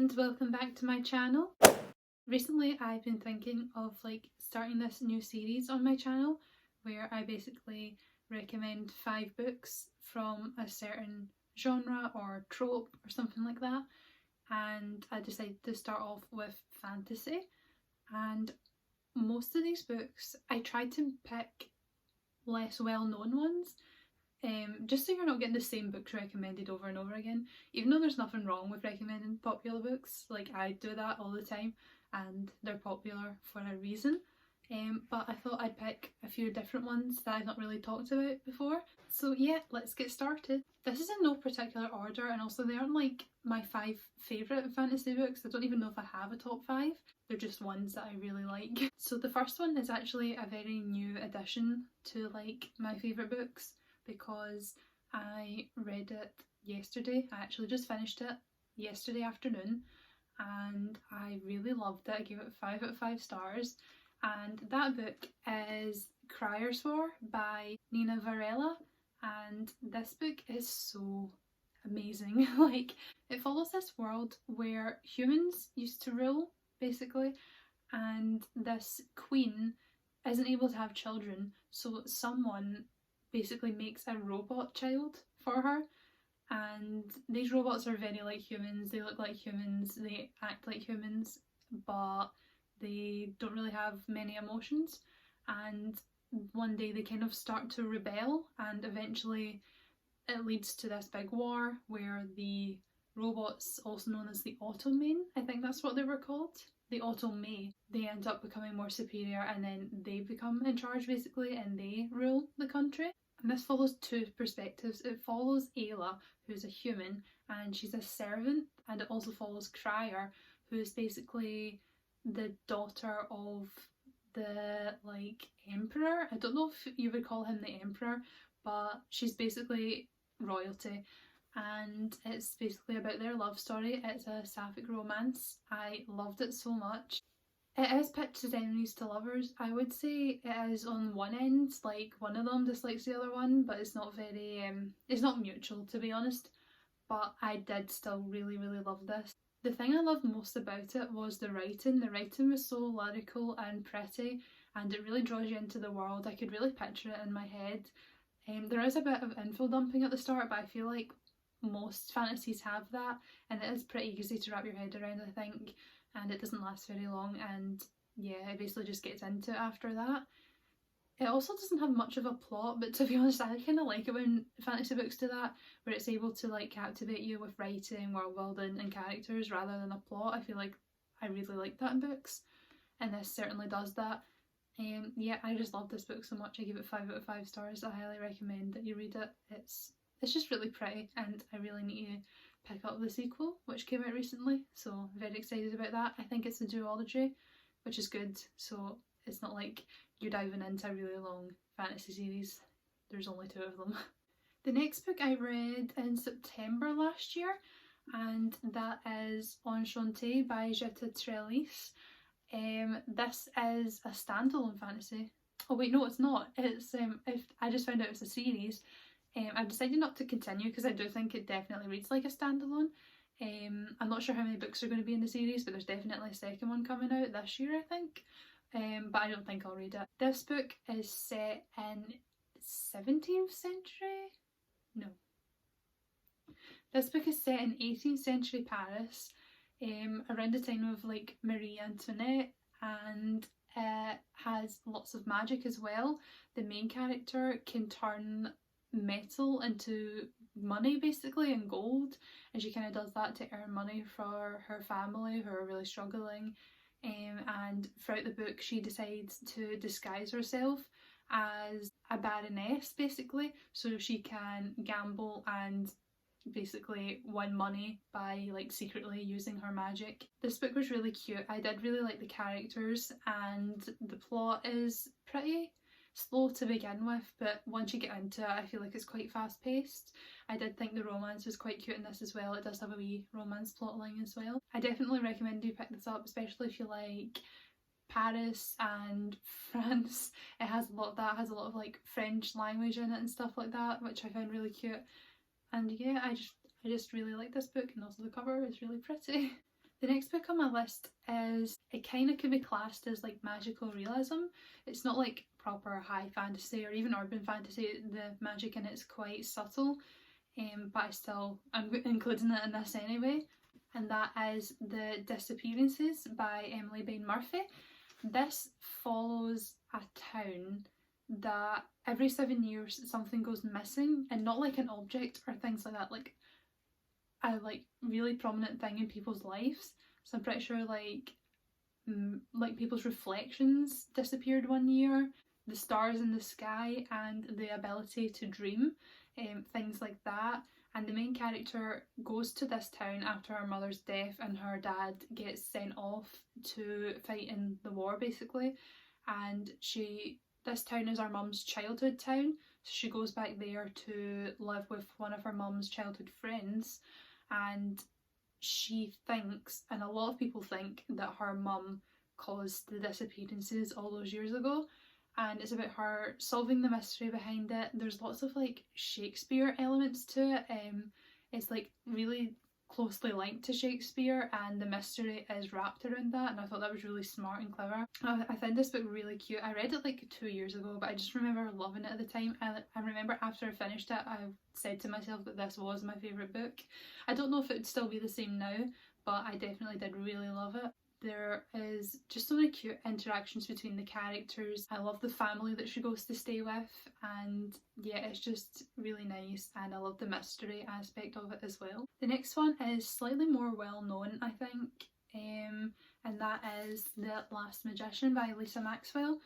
and welcome back to my channel. Recently I've been thinking of starting this new series on my channel where I basically recommend 5 books from a certain genre or trope or something like that, and I decided to start off with fantasy. And most of these books I tried to pick less well-known ones, just so you're not getting the same books recommended over and over again, even though there's nothing wrong with recommending popular books. Like, I do that all the time and they're popular for a reason. But I thought I'd pick a few different ones that I've not really talked about before. So yeah, let's get started. This is in no particular order, and also they aren't like my 5 favourite fantasy books. I don't even know if I have a top 5. They're just ones that I really like. So the first one is actually a very new addition to my favourite books, because I read it yesterday. I actually just finished it yesterday afternoon and I really loved it. I gave it 5 out of 5 stars. And that book is Crier's War by Nina Varela, and this book is so amazing. It follows this world where humans used to rule, basically, and this queen isn't able to have children, so someone basically makes a robot child for her. And these robots are very like humans, they look like humans, they act like humans, but they don't really have many emotions. And one day they kind of start to rebel, and eventually it leads to this big war where the robots, also known as the Automane, I think that's what they were called, the Automate, they end up becoming more superior, and then they become in charge basically and they rule the country. And this follows 2 perspectives. It follows Ayla, who's a human and she's a servant, and it also follows Crier, who's basically the daughter of the emperor. I don't know if you would call him the emperor, but she's basically royalty, and it's basically about their love story. It's a sapphic romance. I loved it so much. It is pitched as enemies to lovers. I would say it is on one end, like one of them dislikes the other one, but it's not very, it's not mutual, to be honest. But I did still really love this. The thing I loved most about it was the writing. The writing was so lyrical and pretty, and it really draws you into the world. I could really picture it in my head. There is a bit of info dumping at the start, but I feel like most fantasies have that, and it is pretty easy to wrap your head around, I think, and it doesn't last very long, and yeah, it basically just gets into it after that. It also doesn't have much of a plot, but to be honest, I kind of like it when fantasy books do that, where it's able to captivate you with writing, world building and characters rather than a plot. I feel like I really like that in books, and this certainly does that. Yeah, I just love this book so much. I give it 5 out of 5 stars. I highly recommend that you read it. It's just really pretty, and I really need to pick up the sequel, which came out recently, so very excited about that. I think it's a duology, which is good, so it's not like you're diving into a really long fantasy series. There's only 2 of them. The next book I read in September last year, and that is Enchantée by Jutta Trellis. This is a standalone fantasy. Oh wait, no, it's not. It's I just found out it's a series. I've decided not to continue because I do think it definitely reads like a standalone. I'm not sure how many books are going to be in the series, but there's definitely a second one coming out this year, I think. But I don't think I'll read it. This book is set in 17th century? No. This book is set in 18th century Paris, around the time of Marie Antoinette, and it has lots of magic as well. The main character can turn metal into money basically, and gold, and she kind of does that to earn money for her family who are really struggling. And throughout the book she decides to disguise herself as a baroness basically, so she can gamble and basically win money by secretly using her magic. This book was really cute. I did really like the characters, and the plot is pretty slow to begin with, but once you get into it I feel like it's quite fast paced. I did think the romance was quite cute in this as well. It does have a wee romance plotline as well. I definitely recommend you pick this up, especially if you like Paris and France. It has a lot of that. It has a lot of French language in it and stuff like that, which I found really cute. And yeah, I just really like this book, and also the cover is really pretty. The next book on my list is, it kind of could be classed as like magical realism. It's not like proper high fantasy or even urban fantasy. The magic in it's quite subtle, but I'm including it in this anyway. And that is The Disappearances by Emily Bain Murphy. This follows a town that every 7 years something goes missing, and not like an object or things like that, like a like really prominent thing in people's lives. So I'm pretty sure like people's reflections disappeared one year, the stars in the sky, and the ability to dream, things like that. And the main character goes to this town after her mother's death, and her dad gets sent off to fight in the war basically. And this town is our mum's childhood town, so she goes back there to live with one of her mum's childhood friends. And she thinks, and a lot of people think, that her mum caused the disappearances all those years ago, and it's about her solving the mystery behind it. There's lots of like Shakespeare elements to it. It's like really closely linked to Shakespeare, and the mystery is wrapped around that, and I thought that was really smart and clever. I found this book really cute. I read it like 2 years ago, but I just remember loving it at the time. I remember after I finished it, I said to myself that this was my favourite book. I don't know if it would still be the same now, but I definitely did really love it. There is just so many cute interactions between the characters. I love the family that she goes to stay with, and yeah, it's just really nice, and I love the mystery aspect of it as well. The next one is slightly more well known, I think, and that is The Last Magician by Lisa Maxwell.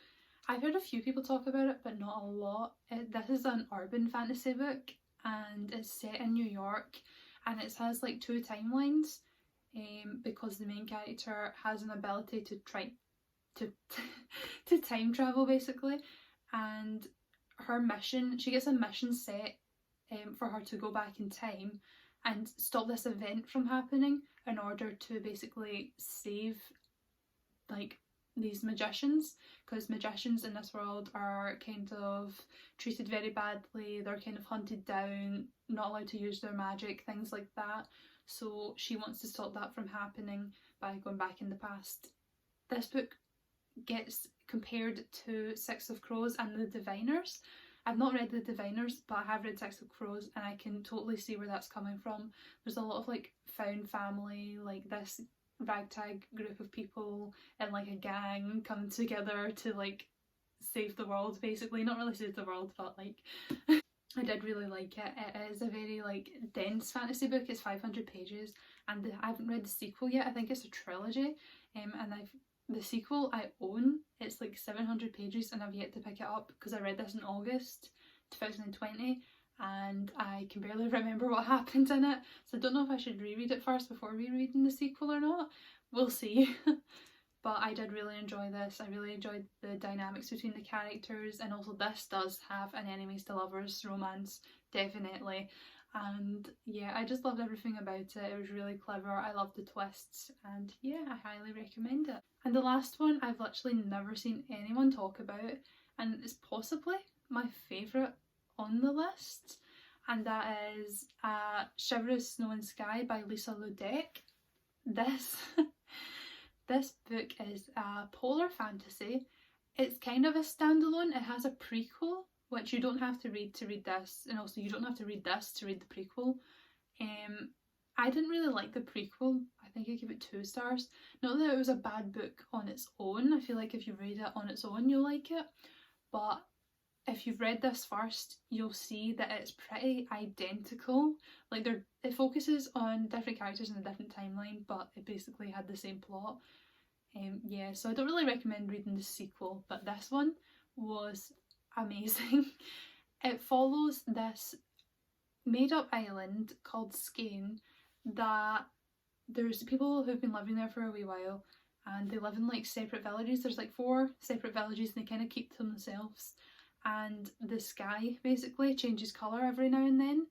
I've heard a few people talk about it, but not a lot. This is an urban fantasy book, and it's set in New York, and it has like 2 timelines. Because the main character has an ability to try to time travel basically, and she gets a mission set for her to go back in time and stop this event from happening in order to basically save like these magicians, because magicians in this world are kind of treated very badly. They're kind of hunted down, not allowed to use their magic, things like that. So she wants to stop that from happening by going back in the past. This book gets compared to Six of Crows and The Diviners. I've not read The Diviners, but I have read Six of Crows, and I can totally see where that's coming from. There's a lot of like found family, like this ragtag group of people and like a gang come together to like save the world basically. Not really save the world, but like I did really like it. It is a very like dense fantasy book. It's 500 pages, and I haven't read the sequel yet. I think it's a trilogy, and the sequel I own. It's like 700 pages, and I've yet to pick it up because I read this in August 2020, and I can barely remember what happened in it. So I don't know if I should reread it first before rereading the sequel or not. We'll see. But I did really enjoy this. I really enjoyed the dynamics between the characters, and also this does have an enemies to lovers romance, definitely. And yeah, I just loved everything about it. It was really clever. I loved the twists, and yeah, I highly recommend it. And the last one I've literally never seen anyone talk about, and it's possibly my favourite on the list, and that is Chivalrous Snow and Sky by Lisa Ludek. This book is a polar fantasy. It's kind of a standalone. It has a prequel, which you don't have to read this, and also you don't have to read this to read the prequel. I didn't really like the prequel. I think I gave it 2 stars. Not that it was a bad book on its own. I feel like if you read it on its own, you'll like it. But if you've read this first, you'll see that it's pretty identical. Like it focuses on different characters in a different timeline, but it basically had the same plot. Yeah, so I don't really recommend reading the sequel, but this one was amazing. It follows this made-up island called Skane that there's people who've been living there for a wee while, and they live in like separate villages. There's like 4 separate villages, and they kind of keep to themselves. And the sky basically changes colour every now and then,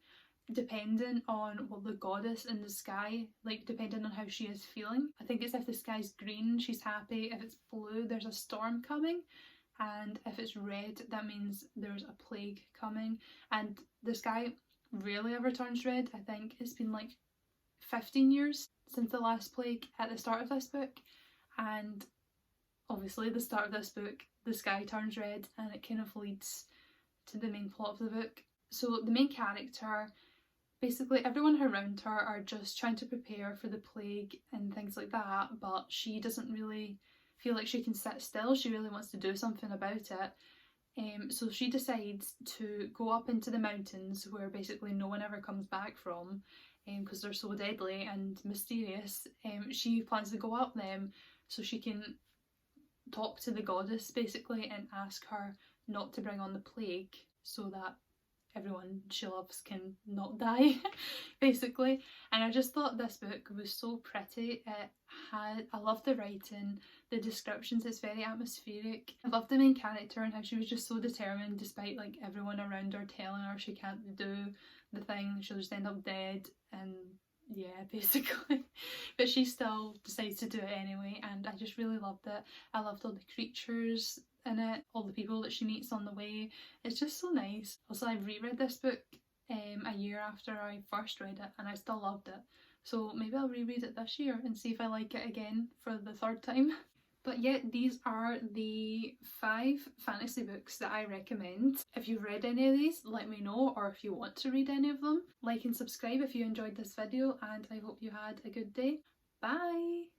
depending on what the goddess in the sky, like depending on how she is feeling. I think it's if the sky's green, she's happy. If it's blue, there's a storm coming. And if it's red, that means there's a plague coming. And the sky rarely ever turns red. I think it's been like 15 years since the last plague at the start of this book, and obviously the start of this book, the sky turns red and it kind of leads to the main plot of the book. So the main character, basically everyone around her are just trying to prepare for the plague and things like that, but she doesn't really feel like she can sit still. She really wants to do something about it. So she decides to go up into the mountains where basically no one ever comes back from, because they're so deadly and mysterious. She plans to go up them so she can talk to the goddess basically and ask her not to bring on the plague so that everyone she loves can not die basically. And I just thought this book was so pretty. I love the writing, the descriptions, it's very atmospheric. I love the main character and how she was just so determined despite like everyone around her telling her she can't do the thing, she'll just end up dead, and yeah, basically. But she still decides to do it anyway, and I just really loved it. I loved all the creatures in it, all the people that she meets on the way. It's just so nice. Also, I've reread this book a year after I first read it and I still loved it. So maybe I'll reread it this year and see if I like it again for the third time. But yeah, these are the 5 fantasy books that I recommend. If you've read any of these, let me know, or if you want to read any of them. Like and subscribe if you enjoyed this video, and I hope you had a good day. Bye!